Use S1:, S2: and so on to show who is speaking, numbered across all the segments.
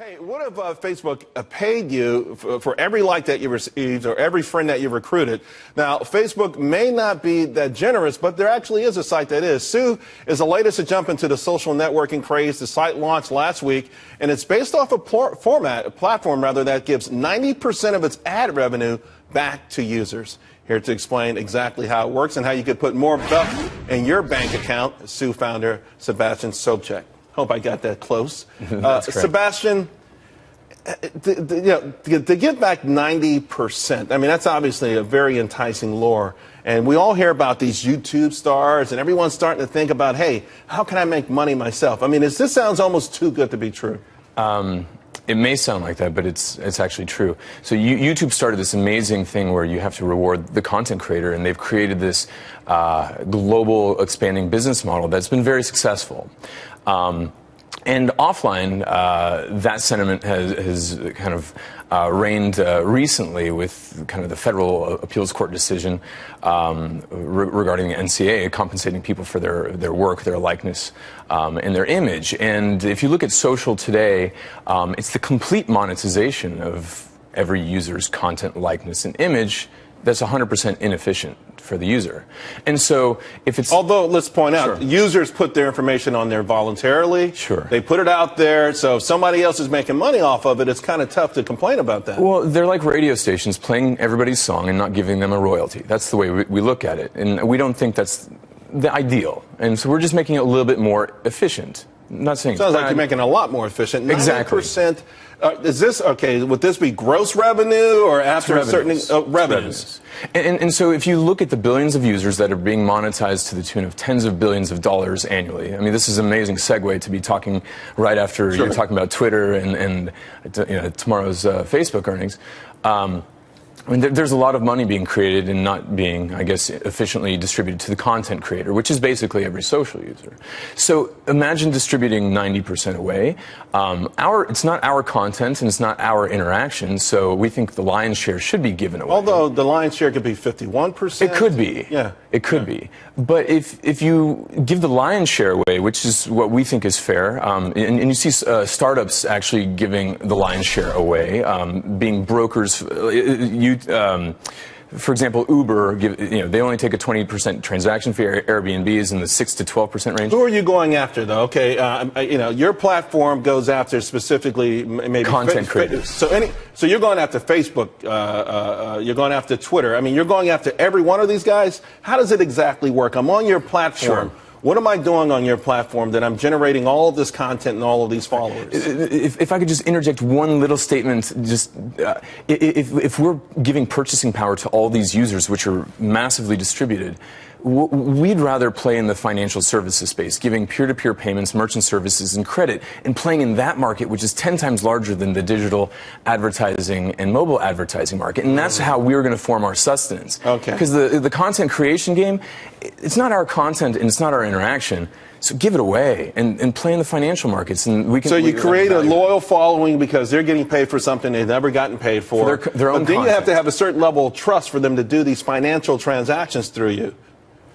S1: Hey, what if Facebook paid you for every like that you received or every friend that you recruited? Now, Facebook may not be that generous, but there actually is a site that is. Tsu is the latest to jump into the social networking craze. The site launched last week, and it's based off a platform that gives 90% of its ad revenue back to users. Here to explain exactly how it works and how you could put more buck in your bank account, Tsu founder Sebastian Sobczak. Hope I got that close. Sebastian, to give back 90%, I mean, that's obviously a very enticing lure. And we all hear about these YouTube stars, and everyone's starting to think about, hey, how can I make money myself? I mean, this sounds almost too good to be true.
S2: It may sound like that, but it's actually true. So YouTube started this amazing thing where you have to reward the content creator, and they've created this global expanding business model that's been very successful. And offline, that sentiment has kind of reigned recently with kind of the federal appeals court decision regarding the NCA compensating people for their work, their likeness, and their image. And if you look at social today, it's the complete monetization of every user's content, likeness, and image that's 100% inefficient for the user. And so if it's...
S1: Although, let's point out, users put their information on there voluntarily.
S2: Sure.
S1: They put it out there, so if somebody else is making money off of it, it's kind of tough to complain about that.
S2: Well, they're like radio stations playing everybody's song and not giving them a royalty. That's the way we look at it. And we don't think that's the ideal. And so we're just making it a little bit more efficient. I'm not saying
S1: sounds like you're making it a lot more efficient. 90%,
S2: exactly.
S1: Is this, okay, would this be gross revenue or after a certain revenues?
S2: And so if you look at the billions of users that are being monetized to the tune of tens of billions of dollars annually, I mean, this is an amazing segue to be talking right after you're talking about Twitter and tomorrow's Facebook earnings. I mean, there's a lot of money being created and not being, I guess, efficiently distributed to the content creator, which is basically every social user. So imagine distributing 90% away. It's not our content and it's not our interaction, so we think the lion's share should be given away.
S1: Although the lion's share could be 51%.
S2: It could be.
S1: Yeah.
S2: It could be. But if you give the lion's share away, which is what we think is fair, and you see startups actually giving the lion's share away, being brokers, for example, Uber, they only take a 20% transaction fee. Airbnb is in the 6 to 12% range.
S1: Who are you going after, though? Okay, your platform goes after specifically maybe
S2: content creators.
S1: So you're going after Facebook. You're going after Twitter. I mean, you're going after every one of these guys. How does it exactly work? I'm on your platform. Sure. What am I doing on your platform that I'm generating all of this content and all of these followers?
S2: If I could just interject one little statement, just if we're giving purchasing power to all these users, which are massively distributed, we'd rather play in the financial services space, giving peer-to-peer payments, merchant services, and credit, and playing in that market, which is 10 times larger than the digital advertising and mobile advertising market. And that's how we're going to form our sustenance.
S1: Okay.
S2: Because the content creation game, it's not our content and it's not our interaction. So give it away and play in the financial markets. And we can.
S1: So you create a loyal following because they're getting paid for something they've never gotten paid for.
S2: Their own
S1: but then
S2: content.
S1: You have to have a certain level of trust for them to do these financial transactions through you.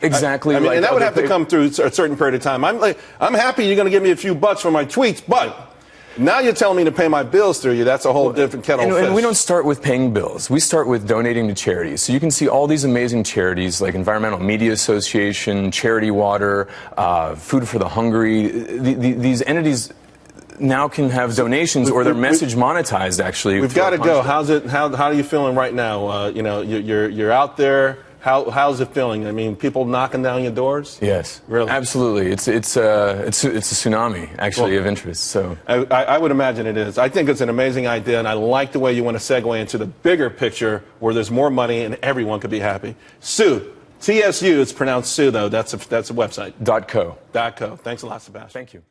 S2: Exactly.
S1: I mean, and that would have to come through a certain period of time. I'm happy you're going to give me a few bucks for my tweets, but now you're telling me to pay my bills through you. That's a whole different kettle of fish.
S2: And we don't start with paying bills. We start with donating to charities. So you can see all these amazing charities like Environmental Media Association, Charity Water, Food for the Hungry. These entities now can have donations or their message monetized, actually.
S1: We've got to go. How are you feeling right now? You're out there. How's it feeling? I mean, people knocking down your doors?
S2: Yes,
S1: really,
S2: absolutely. It's a tsunami actually of interest. So
S1: I would imagine it is. I think it's an amazing idea, and I like the way you want to segue into the bigger picture where there's more money and everyone could be happy. Tsu, TSU. It's pronounced Tsu though. That's a website.
S2: .co.
S1: .co. Thanks a lot, Sebastian.
S2: Thank you.